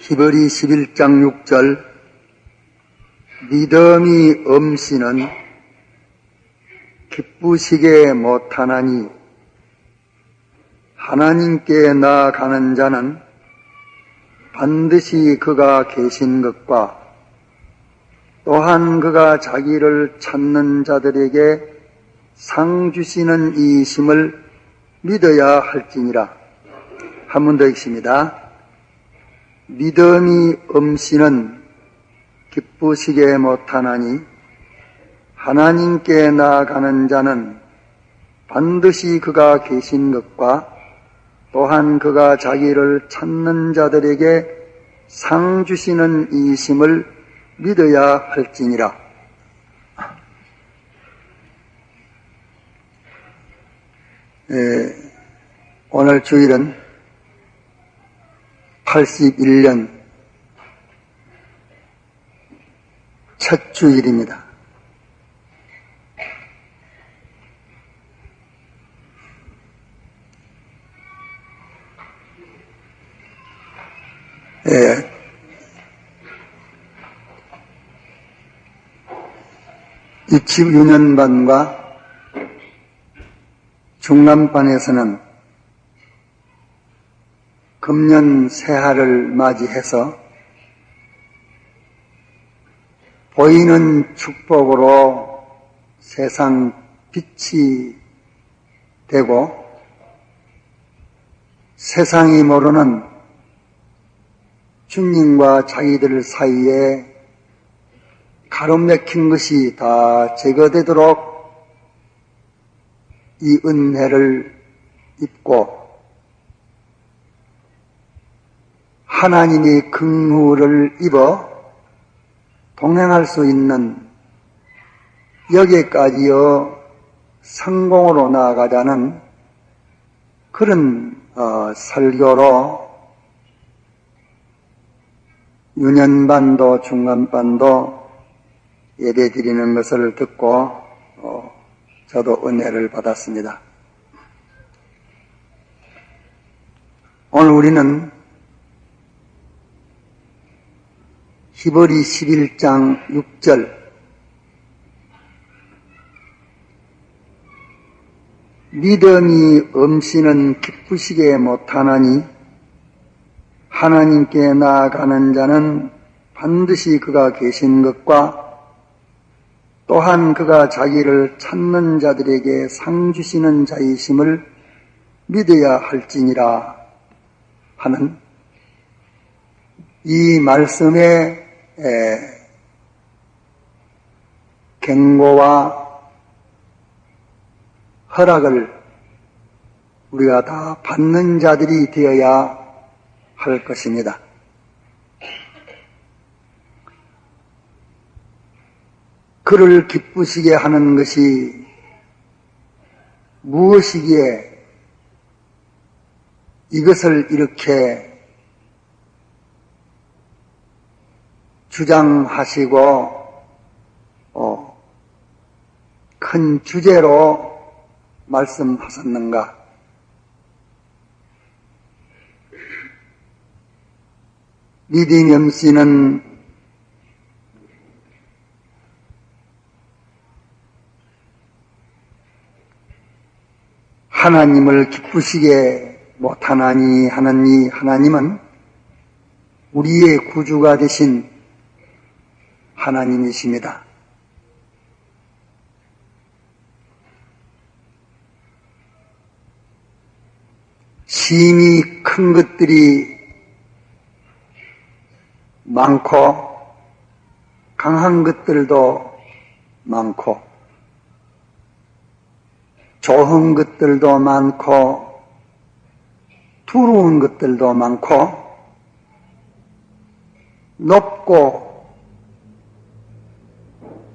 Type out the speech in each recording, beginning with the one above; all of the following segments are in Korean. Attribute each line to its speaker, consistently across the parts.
Speaker 1: 히브리 11장 6절 믿음이 없이는 기쁘시게 못하나니 하나님께 나아가는 자는 반드시 그가 계신 것과 또한 그가 자기를 찾는 자들에게 상 주시는 이심을 믿어야 할지니라. 한 번 더 읽습니다. 믿음이 없이는 기쁘시게 못하나니 하나님께 나아가는 자는 반드시 그가 계신 것과 또한 그가 자기를 찾는 자들에게 상 주시는 이심을 믿어야 할지니라. 오늘 주일은 81년 첫 주일입니다. 입시6년반과 중남반에서는 금년 새해를 맞이해서 보이는 축복으로 세상 빛이 되고 세상이 모르는 주님과 자기들 사이에 가로막힌 것이 다 제거되도록 이 은혜를 입고 하나님의 긍휼을 입어 동행할 수 있는 여기까지요 성공으로 나아가자는 그런 설교로 유년반도 중간반도 예배 드리는 것을 듣고 저도 은혜를 받았습니다. 오늘 우리는 히브리 11장 6절 믿음이 없이는 기쁘시게 못하나니 하나님께 나아가는 자는 반드시 그가 계신 것과 또한 그가 자기를 찾는 자들에게 상 주시는 자이심을 믿어야 할지니라 하는 이 말씀의 경고와 허락을 우리가 다 받는 자들이 되어야 할 것입니다. 그를 기쁘시게 하는 것이 무엇이기에 이것을 이렇게 주장하시고 큰 주제로 말씀하셨는가? 믿음이 없이는 하나님을 기쁘시게 못하나니 하는 이 하나님은 우리의 구주가 되신 하나님이십니다. 심히 큰 것들이 많고 강한 것들도 많고 좋은 것들도 많고 두려운 것들도 많고 높고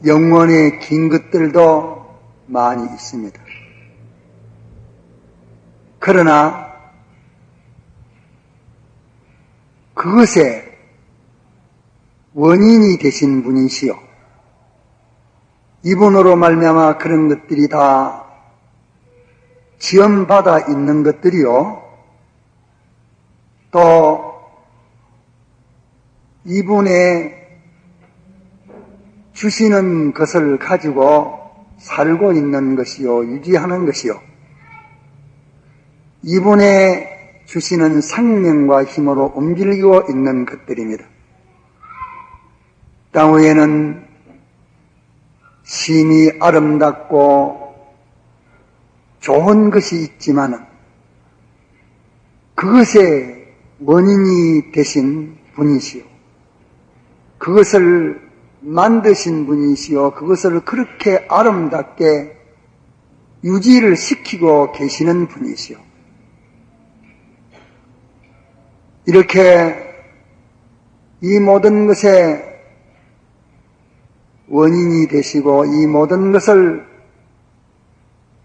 Speaker 1: 영원히 긴 것들도 많이 있습니다. 그러나 그것에 원인이 되신 분이시요 이분으로 말미암아 그런 것들이 다 지원받아 있는 것들이요 또 이분의 주시는 것을 가지고 살고 있는 것이요, 유지하는 것이요, 이분의 주시는 생명과 힘으로 움직이고 있는 것들입니다. 땅 위에는 심히 아름답고 좋은 것이 있지만 그것의 원인이 되신 분이시요, 그것을 만드신 분이시요, 그것을 그렇게 아름답게 유지를 시키고 계시는 분이시요, 이렇게 이 모든 것의 원인이 되시고 이 모든 것을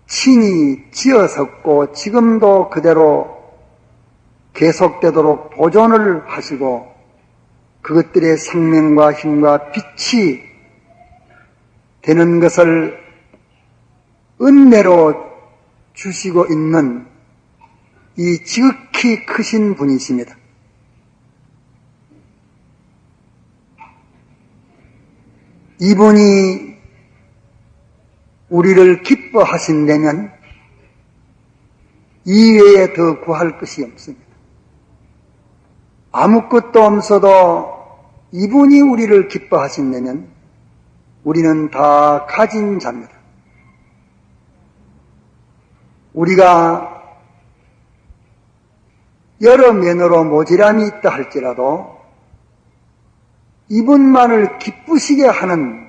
Speaker 1: 친히 지어섰고 지금도 그대로 계속되도록 보존을 하시고 그것들의 생명과 힘과 빛이 되는 것을 은혜로 주시고 있는 이 지극히 크신 분이십니다. 이분이 우리를 기뻐하신다면 이외에 더 구할 것이 없습니다. 아무것도 없어도 이분이 우리를 기뻐하신다면 우리는 다 가진 자입니다. 우리가 여러 면으로 모자람이 있다 할지라도 이분만을 기쁘시게 하는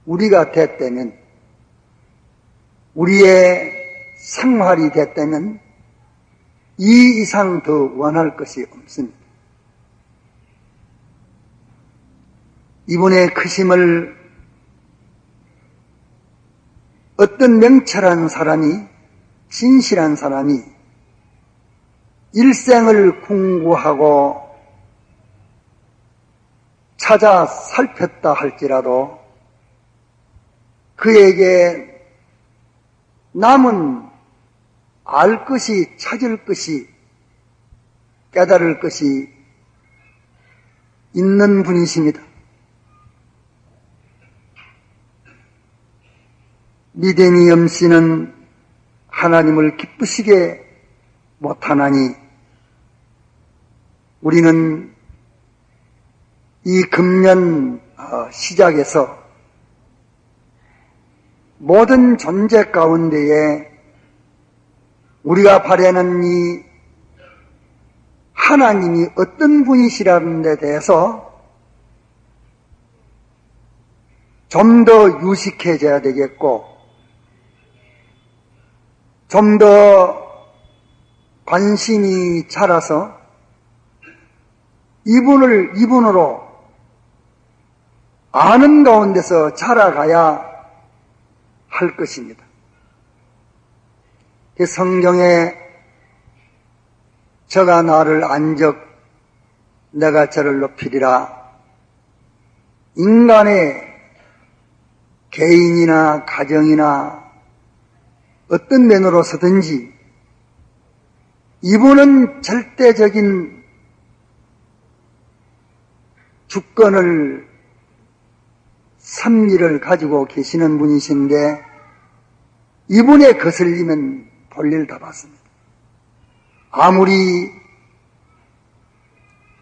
Speaker 1: 우리가 됐다면, 우리의 생활이 됐다면 이 이상 더 원할 것이 없습니다. 이분의 크심을 어떤 명철한 사람이, 진실한 사람이 일생을 궁구하고 찾아 살폈다 할지라도 그에게 남은 알 것이, 찾을 것이, 깨달을 것이 있는 분이십니다. 믿음이 없이는 하나님을 기쁘시게 못하나니 우리는 이 금년 시작에서 모든 존재 가운데에 우리가 바라는 이 하나님이 어떤 분이시라는 데 대해서 좀 더 유식해져야 되겠고, 좀 더 관심이 자라서 이분으로 아는 가운데서 자라가야 할 것입니다. 성경에 저가 나를 안적 내가 저를 높이리라, 인간의 개인이나 가정이나 어떤 면으로서든지 이분은 절대적인 주권을, 섭리를 가지고 계시는 분이신데 이분에 거슬리면 볼일 다 봤습니다. 아무리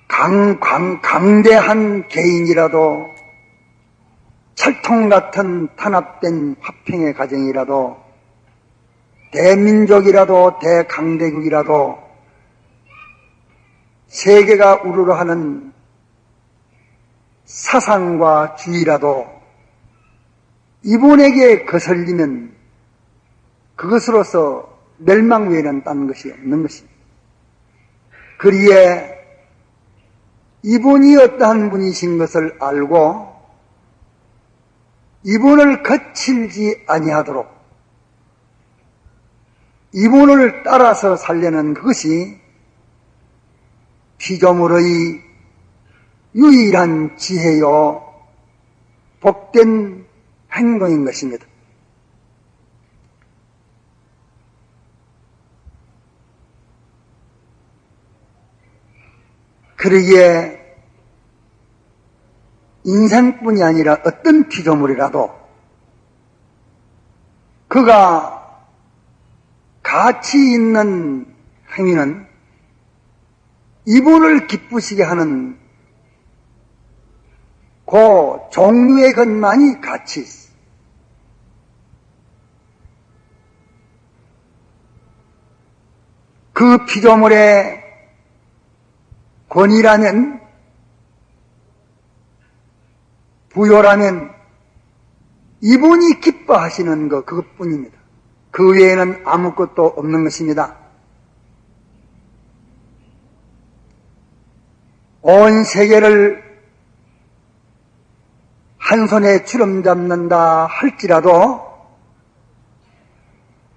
Speaker 1: 강대한 개인이라도, 철통 같은 탄압된 화평의 가정이라도, 대민족이라도, 대강대국이라도, 세계가 우르르하는 사상과 주의라도 이분에게 거슬리면 그것으로서 멸망 외에는 딴 것이 없는 것입니다. 그리에 이분이 어떠한 분이신 것을 알고 이분을 거칠지 아니하도록 이분을 따라서 살려는 그것이 피조물의 유일한 지혜요 복된 행동인 것입니다. 그러기에 인생뿐이 아니라 어떤 피조물이라도 그가 가치 있는 행위는 이분을 기쁘시게 하는 그 종류의 것만이 가치 있어. 그 피조물의 권위라면, 부요라면 이분이 기뻐하시는 것 그것뿐입니다. 그 외에는 아무것도 없는 것입니다. 온 세계를 한 손에 주름 잡는다 할지라도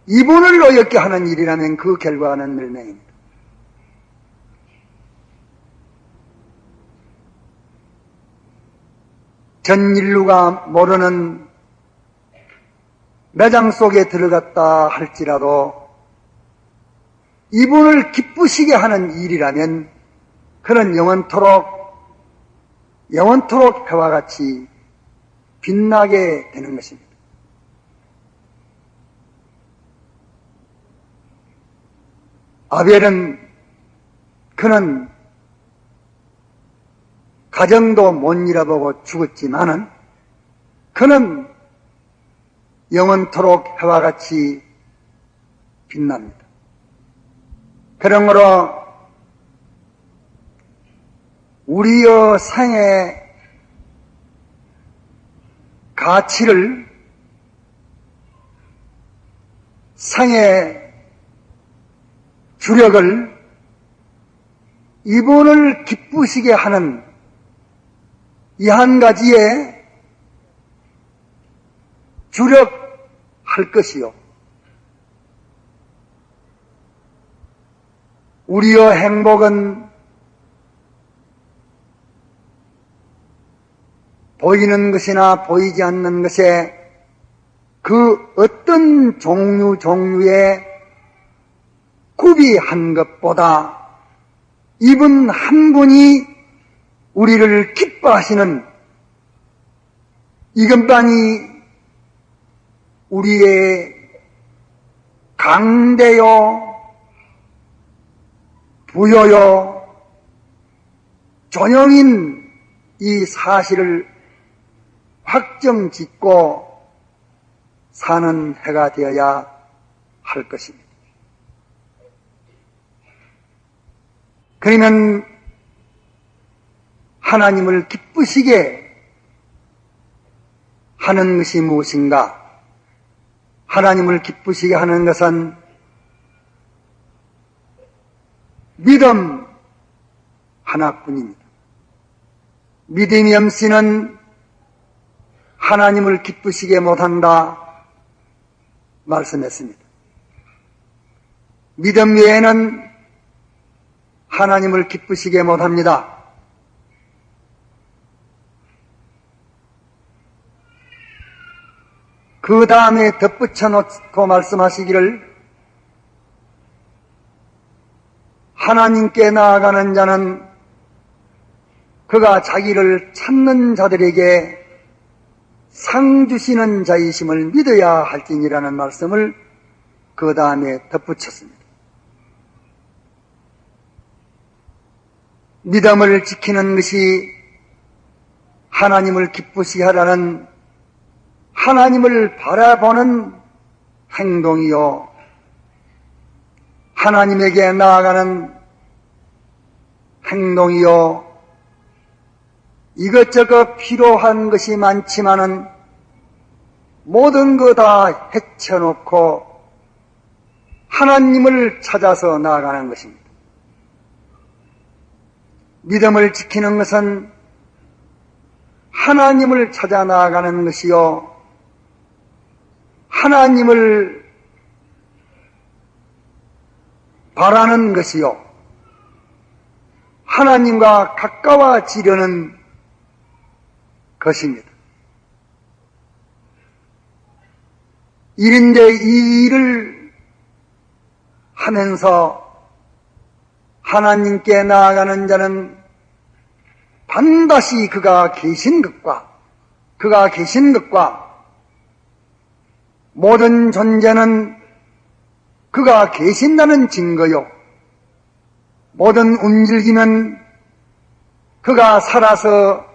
Speaker 1: 이분을 어렵게 하는 일이라면 그 결과는 멸망입니다. 전 인류가 모르는 매장 속에 들어갔다 할지라도 이분을 기쁘시게 하는 일이라면 그는 영원토록 해와 같이 빛나게 되는 것입니다. 아벨은 그는 가정도 못 잃어보고 죽었지만은 그는 영원토록 해와 같이 빛납니다. 그러므로 우리의 생의 가치를, 생의 주력을 이분을 기쁘시게 하는 이 한 가지에 주력할 것이요. 우리의 행복은 보이는 것이나 보이지 않는 것에 그 어떤 종류의 구비한 것보다 이분 한 분이 우리를 기뻐하시는 이것만이 우리의 강대요, 부요요, 존영인 이 사실을 확정짓고 사는 해가 되어야 할 것입니다. 그러면 하나님을 기쁘시게 하는 것이 무엇인가? 하나님을 기쁘시게 하는 것은 믿음 하나뿐입니다. 믿음이 없이는 하나님을 기쁘시게 못한다 말씀했습니다. 믿음 외에는 하나님을 기쁘시게 못합니다. 그 다음에 덧붙여 놓고 말씀하시기를 하나님께 나아가는 자는 그가 자기를 찾는 자들에게 상 주시는 자이심을 믿어야 할지니라는 말씀을 그 다음에 덧붙였습니다. 믿음을 지키는 것이 하나님을 기쁘시게 하라는 하나님을 바라보는 행동이요, 하나님에게 나아가는 행동이요, 이것저것 필요한 것이 많지만은 모든 거 다 헤쳐놓고 하나님을 찾아서 나아가는 것입니다. 믿음을 지키는 것은 하나님을 찾아 나아가는 것이요, 하나님을 바라는 것이요, 하나님과 가까워지려는 것입니다. 일인데 이 일을 하면서 하나님께 나아가는 자는 반드시 그가 계신 것과 모든 존재는 그가 계신다는 증거요, 모든 움직임은 그가 살아서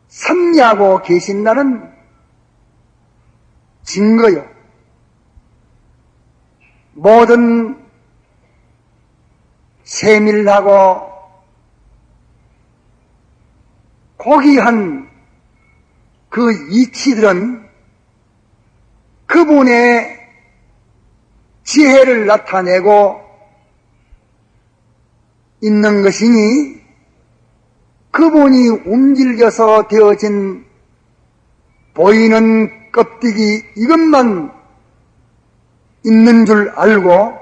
Speaker 1: 섭리하고 계신다는 증거요, 모든 세밀하고 고귀한 그 이치들은 그분의 지혜를 나타내고 있는 것이니, 그분이 움직여서 되어진 보이는 껍데기 이것만 있는 줄 알고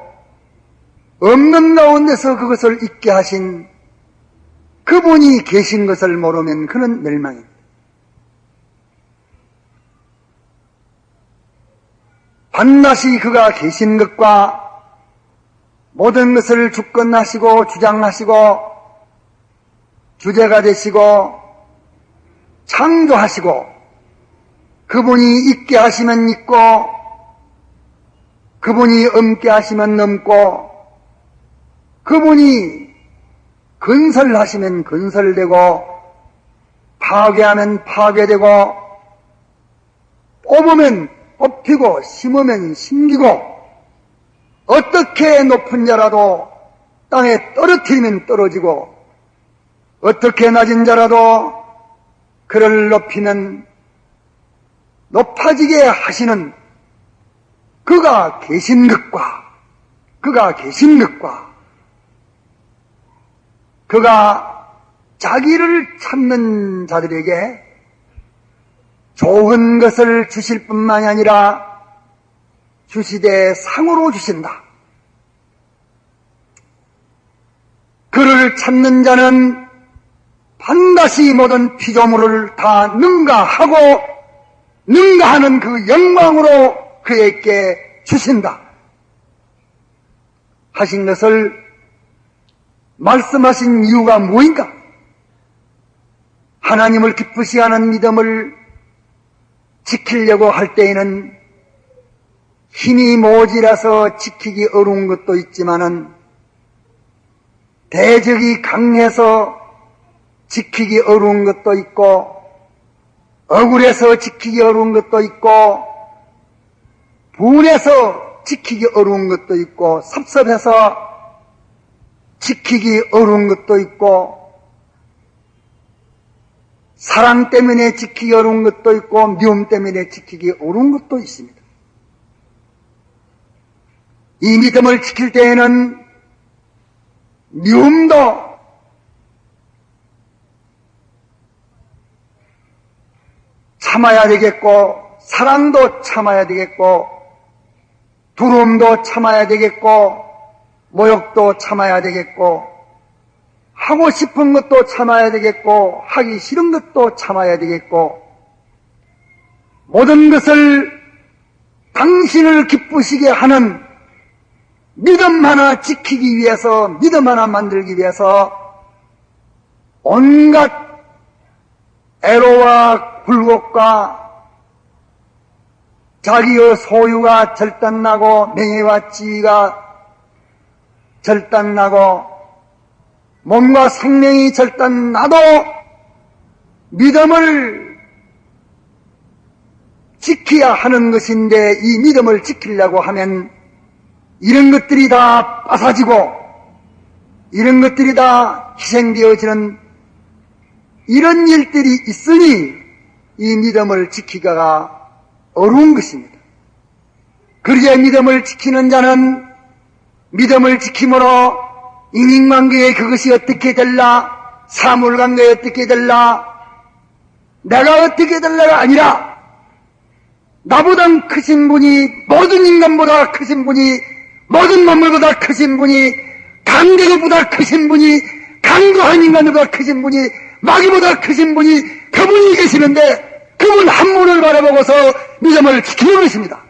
Speaker 1: 없는 가운데서 그것을 있게 하신 그분이 계신 것을 모르면 그는 멸망입니다. 반드시 그가 계신 것과 모든 것을 주권하시고 주장하시고 주제가 되시고 창조하시고 그분이 있게 하시면 있고 그분이 없게 하시면 넘고 그분이 건설하시면 건설되고 파괴하면 파괴되고 뽑으면 뽑히고 심으면 심기고 어떻게 높은 자라도 땅에 떨어뜨리면 떨어지고 어떻게 낮은 자라도 그를 높이면 높아지게 하시는 그가 계신 것과 그가 자기를 찾는 자들에게 좋은 것을 주실 뿐만이 아니라 주시되 상으로 주신다. 그를 찾는 자는 반드시 모든 피조물을 다 능가하고 능가하는 그 영광으로 그에게 주신다 하신 것을 말씀하신 이유가 무엇인가? 하나님을 기쁘시게 하는 믿음을 지키려고 할 때에는 힘이 모자라서 지키기 어려운 것도 있지만은 대적이 강해서 지키기 어려운 것도 있고 억울해서 지키기 어려운 것도 있고 분해서 지키기 어려운 것도 있고 섭섭해서 지키기 어려운 것도 있고 사랑 때문에 지키기 어려운 것도 있고 미움 때문에 지키기 어려운 것도 있습니다. 이 믿음을 지킬 때에는 미움도 참아야 되겠고 사랑도 참아야 되겠고 두려움도 참아야 되겠고 모욕도 참아야 되겠고 하고 싶은 것도 참아야 되겠고 하기 싫은 것도 참아야 되겠고 모든 것을 당신을 기쁘시게 하는 믿음 하나 지키기 위해서 믿음 하나 만들기 위해서 온갖 애로와 굴곡과 자기의 소유가 절단나고 명예와 지위가 절단나고 몸과 생명이 절단나도 믿음을 지켜야 하는 것인데 이 믿음을 지키려고 하면 이런 것들이 다 빠사지고 이런 것들이 다 희생되어지는 이런 일들이 있으니 이 믿음을 지키기가 어려운 것입니다. 그러자 믿음을 지키는 자는 믿음을 지킴으로 인간관계에 그것이 어떻게 될라, 사물관계에 어떻게 될라, 내가 어떻게 될라가 아니라 나보다 크신 분이, 모든 인간보다 크신 분이, 모든 만물보다 크신 분이, 강대국보다 크신 분이, 강도한 인간보다 크신 분이, 마귀보다 크신 분이 그분이 계시는데 그분 한 분을 바라보고서 믿음을 지키는 것입니다.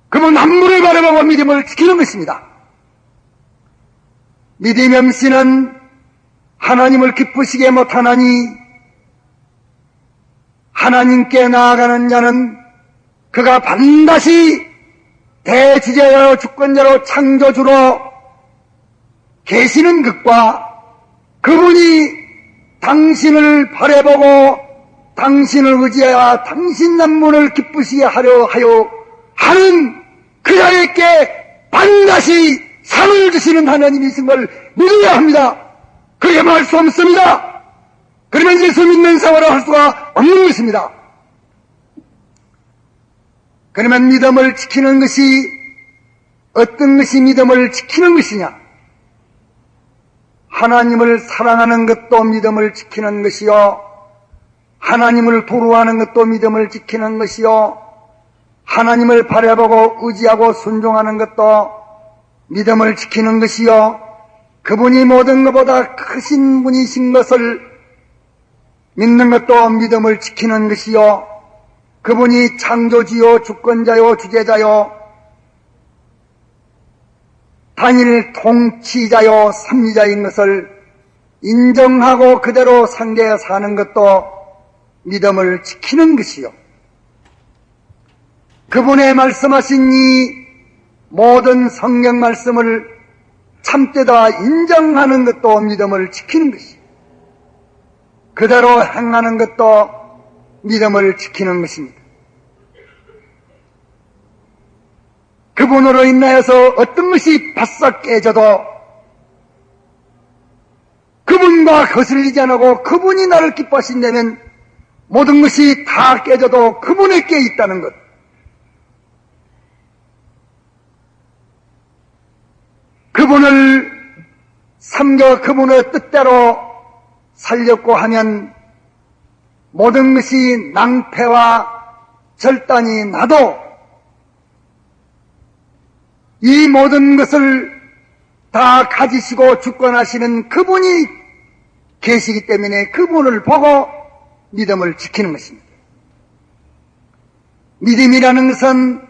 Speaker 1: 그분 한 분을 바라보고 믿음을 지키는 것입니다. 믿음이 없이는 하나님을 기쁘시게 못하나니 하나님께 나아가는 자는 그가 반드시 대지자요 주권자로 창조주로 계시는 것과 그분이 당신을 바라보고 당신을 의지하여 당신 남문을 기쁘시게 하려 하여 하는 그 자에게 반드시 상을 주시는 하나님이신 걸 믿어야 합니다. 그게 말 수 없습니다. 그러면 예수 믿는 생활을 할 수가 없는 것입니다. 그러면 믿음을 지키는 것이 어떤 것이 믿음을 지키는 것이냐? 하나님을 사랑하는 것도 믿음을 지키는 것이요, 하나님을 도루하는 것도 믿음을 지키는 것이요, 하나님을 바라보고 의지하고 순종하는 것도 믿음을 지키는 것이요, 그분이 모든 것보다 크신 분이신 것을 믿는 것도 믿음을 지키는 것이요, 그분이 창조주요 주권자요 주제자요 단일 통치자요 삼위자인 것을 인정하고 그대로 상대해 사는 것도 믿음을 지키는 것이요, 그분의 말씀하신 이 모든 성경 말씀을 참되다 인정하는 것도 믿음을 지키는 것이요, 그대로 행하는 것도 믿음을 지키는 것입니다. 그분으로 인하여서 어떤 것이 바싹 깨져도 그분과 거슬리지 않고 그분이 나를 기뻐하신다면 모든 것이 다 깨져도 그분에게 있다는 것. 그분을 섬겨 그분의 뜻대로 살려고 하면 모든 것이 낭패와 절단이 나도 이 모든 것을 다 가지시고 주권하시는 그분이 계시기 때문에 그분을 보고 믿음을 지키는 것입니다. 믿음이라는 것은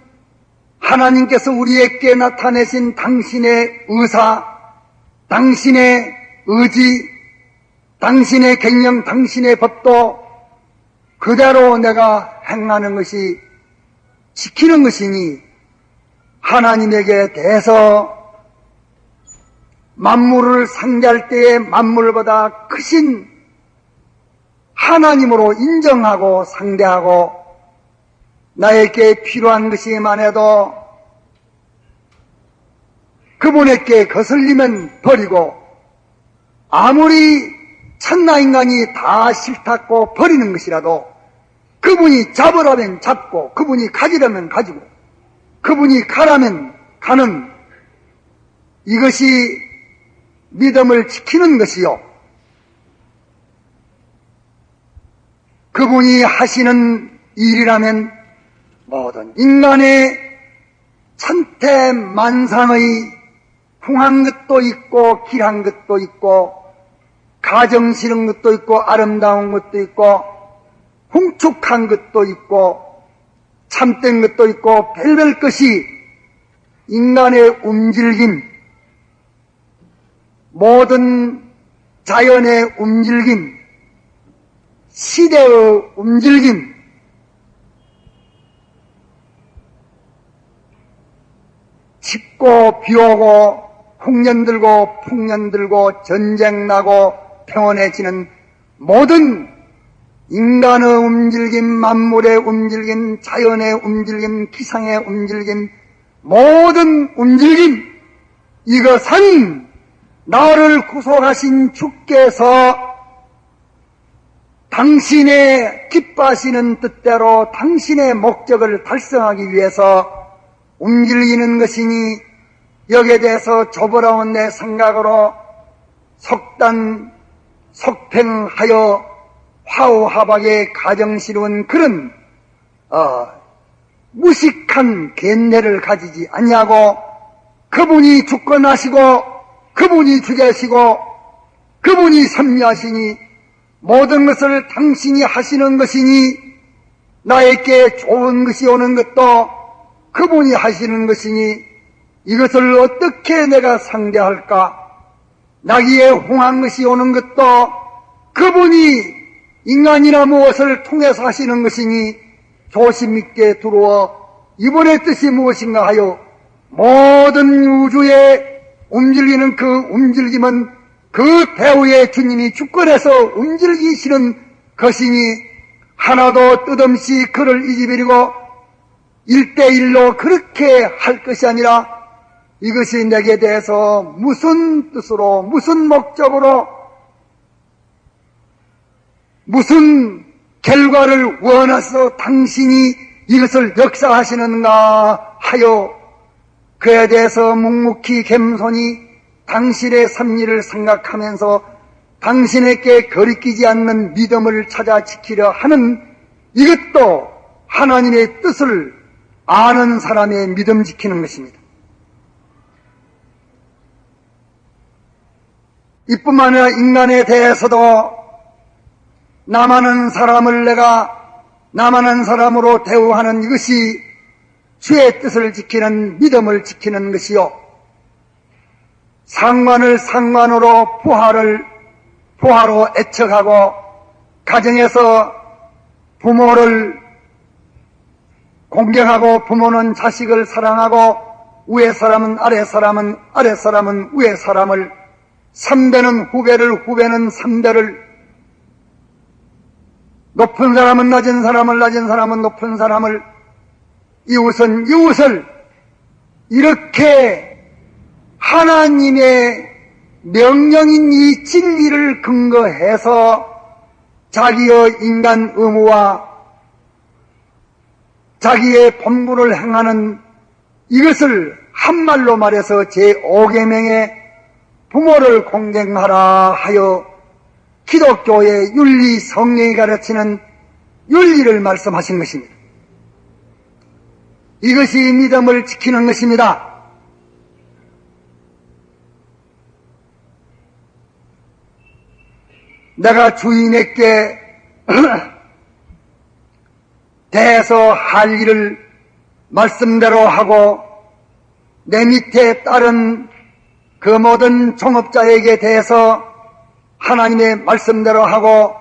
Speaker 1: 하나님께서 우리에게 나타내신 당신의 의사, 당신의 의지, 당신의 경영, 당신의 법도 그대로 내가 행하는 것이 지키는 것이니 하나님에게 대해서 만물을 상대할 때에 만물보다 크신 하나님으로 인정하고 상대하고 나에게 필요한 것이만 해도 그분에게 거슬리면 버리고 아무리 천하 인간이 다 싫다고 버리는 것이라도 그분이 잡으라면 잡고 그분이 가지라면 가지고 그분이 가라면 가는 이것이 믿음을 지키는 것이요, 그분이 하시는 일이라면 모든 인간의 천태만상의 흉한 것도 있고 길한 것도 있고 가정 싫은 것도 있고 아름다운 것도 있고 흉측한 것도 있고 참된 것도 있고 별별 것이 인간의 움직임, 모든 자연의 움직임, 시대의 움직임, 춥고 비오고 홍년 들고 풍년 들고 전쟁 나고 평온해지는 모든 인간의 움직임, 만물의 움직임, 자연의 움직임, 기상의 움직임, 모든 움직임, 이것은 나를 구속하신 주께서 당신의 기뻐하시는 뜻대로 당신의 목적을 달성하기 위해서 움직이는 것이니 여기에 대해서 좁아라운 내 생각으로 속팽하여 화우하박에 가정스러운 그런 무식한 견해를 가지지 아니하고 그분이 주권하시고 그분이 주재하시고 그분이 섭리하시니 모든 것을 당신이 하시는 것이니 나에게 좋은 것이 오는 것도 그분이 하시는 것이니 이것을 어떻게 내가 상대할까? 나귀의 홍한 것이 오는 것도 그분이 인간이나 무엇을 통해서 하시는 것이니 조심 있게 들어와 이번의 뜻이 무엇인가 하여 모든 우주에 움직이는 그 움직임은 그 배후의 주님이 주권해서 움직이시는 것이니 하나도 뜻없이 그를 잊어버리고 1대1로 그렇게 할 것이 아니라 이것이 내게 대해서 무슨 뜻으로 무슨 목적으로 무슨 결과를 원해서 당신이 이것을 역사하시는가 하여 그에 대해서 묵묵히 겸손히 당신의 섭리를 생각하면서 당신에게 거리끼지 않는 믿음을 찾아 지키려 하는 이것도 하나님의 뜻을 아는 사람의 믿음 지키는 것입니다. 이뿐만 아니라 인간에 대해서도 남아는 사람을 내가 남아는 사람으로 대우하는 이것이 주의 뜻을 지키는 믿음을 지키는 것이요, 상관을 상관으로 부하로 애척하고 가정에서 부모를 공경하고 부모는 자식을 사랑하고 위에 사람은 아래 사람은 아래 사람은 위에 사람을, 선배는 후배를 후배는 선배를, 높은 사람은 낮은 사람을 낮은 사람은 높은 사람을, 이웃은 이웃을 이렇게 하나님의 명령인 이 진리를 근거해서 자기의 인간 의무와 자기의 본분을 행하는 이것을 한말로 말해서 제5계명에 부모를 공경하라 하여 기독교의 윤리 성령이 가르치는 윤리를 말씀하신 것입니다. 이것이 믿음을 지키는 것입니다. 내가 주인에게 대해서 할 일을 말씀대로 하고 내 밑에 따른 그 모든 종업자에게 대해서 하나님의 말씀대로 하고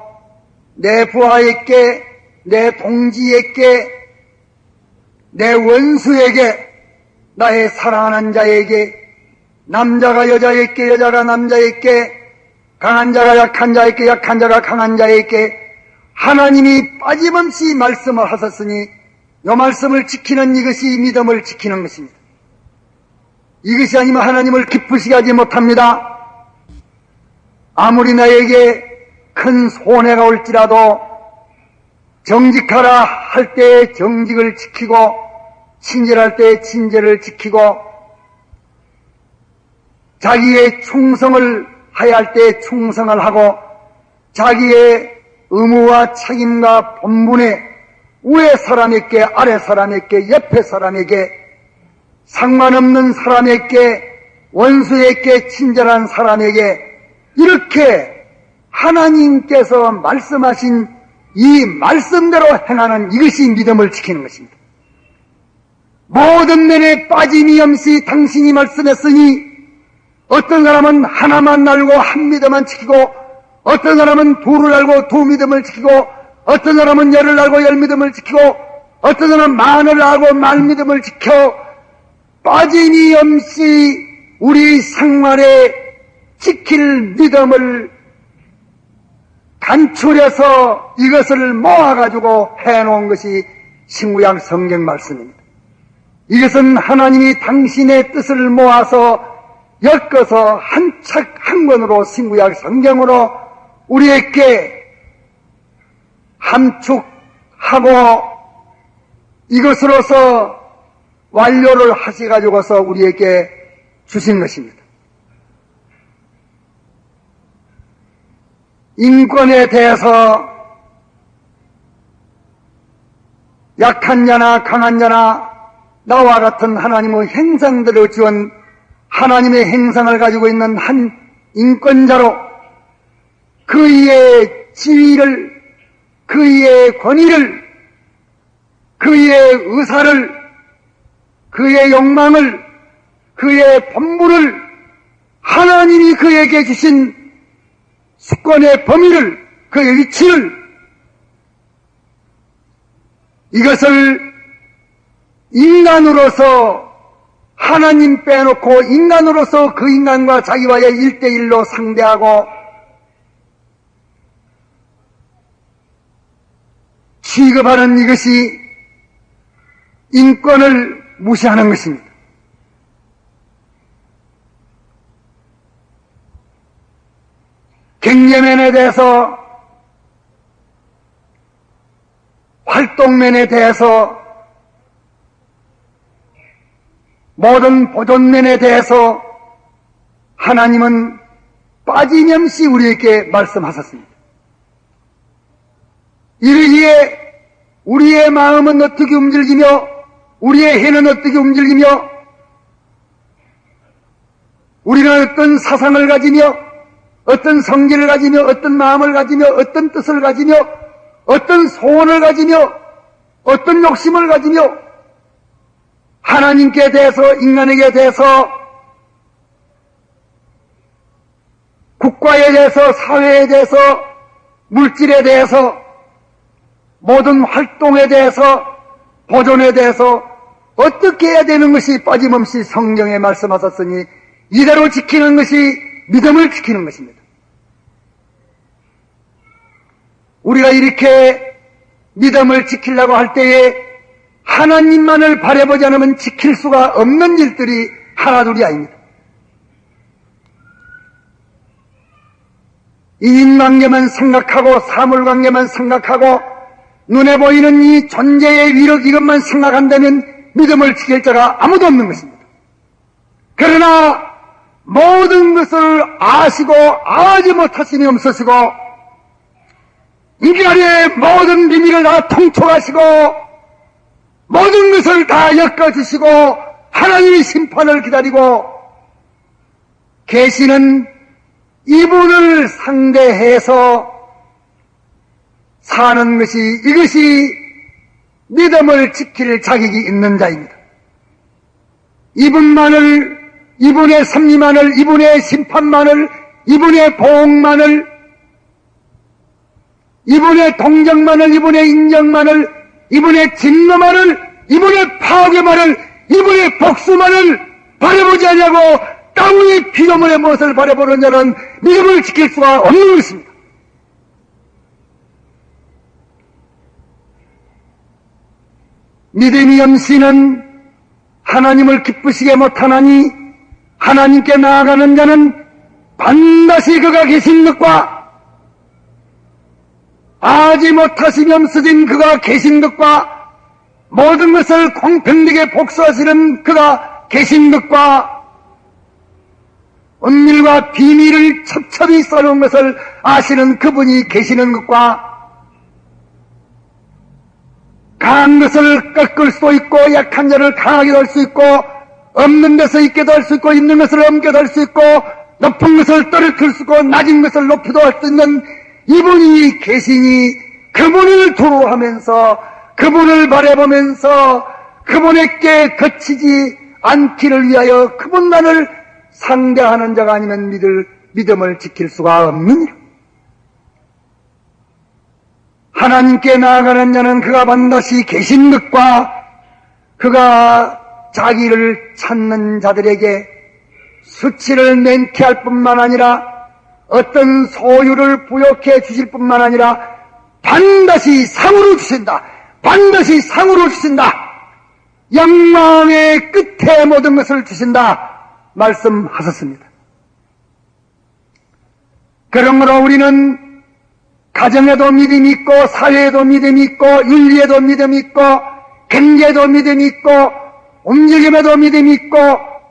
Speaker 1: 내 부하에게, 내 동지에게, 내 원수에게, 나의 사랑하는 자에게, 남자가 여자에게, 여자가 남자에게, 강한 자가 약한 자에게, 약한 자가 강한 자에게 하나님이 빠짐없이 말씀을 하셨으니 이 말씀을 지키는 이것이 믿음을 지키는 것입니다. 이것이 아니면 하나님을 기쁘시게 하지 못합니다. 아무리 나에게 큰 손해가 올지라도 정직하라 할 때에 정직을 지키고 친절할 때에 친절을 지키고 자기의 충성을 해야 할 때에 충성을 하고 자기의 의무와 책임과 본분에 위에 사람에게 아래 사람에게 옆에 사람에게 상관없는 사람에게 원수에게 친절한 사람에게 이렇게 하나님께서 말씀하신 이 말씀대로 행하는 이것이 믿음을 지키는 것입니다. 모든 면에 빠짐이 없이 당신이 말씀했으니 어떤 사람은 하나만 알고 한 믿음만 지키고 어떤 사람은 둘을 알고 두 믿음을 지키고 어떤 사람은 열을 알고 열 믿음을 지키고 어떤 사람은 만을 알고 만 믿음을 지켜 빠짐이 없이 우리 생활에 지킬 믿음을 간추려서 이것을 모아가지고 해놓은 것이 신구약 성경 말씀입니다. 이것은 하나님이 당신의 뜻을 모아서 엮어서 한 책 한 권으로 신구약 성경으로 우리에게 함축하고 이것으로서 완료를 하셔가지고서 우리에게 주신 것입니다. 인권에 대해서 약한 자나 강한 자나 나와 같은 하나님의 형상대로 지은 하나님의 형상을 가지고 있는 한 인권자로 그의 지위를, 그의 권위를, 그의 의사를, 그의 욕망을, 그의 본분을 하나님이 그에게 주신 수권의 범위를, 그의 위치를, 이것을 인간으로서 하나님 빼놓고 인간으로서 그 인간과 자기와의 1대1로 상대하고 취급하는 이것이 인권을 무시하는 것입니다. 갱년면에 대해서, 활동면에 대해서, 모든 보존면에 대해서 하나님은 빠짐없이 우리에게 말씀하셨습니다. 이르기에 우리의 마음은 어떻게 움직이며 우리의 해는 어떻게 움직이며 우리는 어떤 사상을 가지며 어떤 성질을 가지며 어떤 마음을 가지며 어떤 뜻을 가지며 어떤 소원을 가지며 어떤 욕심을 가지며 하나님께 대해서 인간에게 대해서 국가에 대해서 사회에 대해서 물질에 대해서 모든 활동에 대해서 보존에 대해서 어떻게 해야 되는 것이 빠짐없이 성경에 말씀하셨으니 이대로 지키는 것이 믿음을 지키는 것입니다. 우리가 이렇게 믿음을 지키려고 할 때에 하나님만을 바라보지 않으면 지킬 수가 없는 일들이 하나둘이 아닙니다. 인간관계만 생각하고 사물관계만 생각하고 눈에 보이는 이 존재의 위력 이것만 생각한다면 믿음을 지킬 자가 아무도 없는 것입니다. 그러나 모든 것을 아시고 알지 못하시니 없으시고 인간의 모든 비밀을 다 통촉하시고 모든 것을 다 엮어주시고 하나님의 심판을 기다리고 계시는 이분을 상대해서 사는 것이 이것이 믿음을 지킬 자격이 있는 자입니다. 이분만을, 이분의 섭리만을, 이분의 심판만을, 이분의 보응만을, 이분의 동정만을, 이분의 인정만을, 이분의 진노만을, 이분의 파괴만을, 이분의 복수만을 바라보지 않냐고 땅 위의 피조물의 무엇을 바라보는 자는 믿음을 지킬 수가 없는 것입니다. 믿음이 없이는 하나님을 기쁘시게 못하나니 하나님께 나아가는 자는 반드시 그가 계신 것과 아지 못하시면 쓰진 그가 계신 것과 모든 것을 공평되게 복수하시는 그가 계신 것과 은밀과 비밀을 첩첩이 써놓은 것을 아시는 그분이 계시는 것과 강한 것을 꺾을 수도 있고 약한 자를 강하게 할 수 있고 없는 데서 있게도 할 수 있고 있는 것을 없게도 할 수 있고 높은 것을 떨어뜨릴 수 있고 낮은 것을 높이도 할 수 있는 이분이 계시니 그분을 두루하면서 그분을 바라보면서 그분에게 거치지 않기를 위하여 그분만을 상대하는 자가 아니면 믿음을 지킬 수가 없느니라. 하나님께 나아가는 자는 그가 반드시 계신 것과 그가 자기를 찾는 자들에게 수치를 맹태할 뿐만 아니라 어떤 소유를 부여해 주실 뿐만 아니라 반드시 상으로 주신다. 반드시 상으로 주신다. 영광의 끝에 모든 것을 주신다. 말씀하셨습니다. 그러므로 우리는 가정에도 믿음이 있고 사회에도 믿음이 있고 윤리에도 믿음이 있고 경제에도 믿음이 있고 움직임에도 믿음이 있고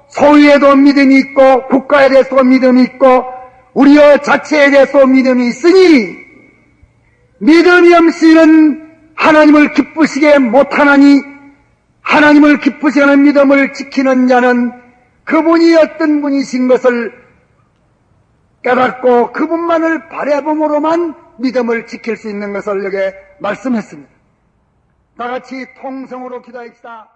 Speaker 1: 소유에도 믿음이 있고 국가에 대해서도 믿음이 있고 우리의 자체에 대해서 믿음이 있으니 믿음이 없이는 하나님을 기쁘시게 못하나니 하나님을 기쁘시게 하는 믿음을 지키는 자는 그분이 어떤 분이신 것을 깨닫고 그분만을 바라봄으로만 믿음을 지킬 수 있는 것을 여기에 말씀했습니다. 다같이 통성으로 기도합시다.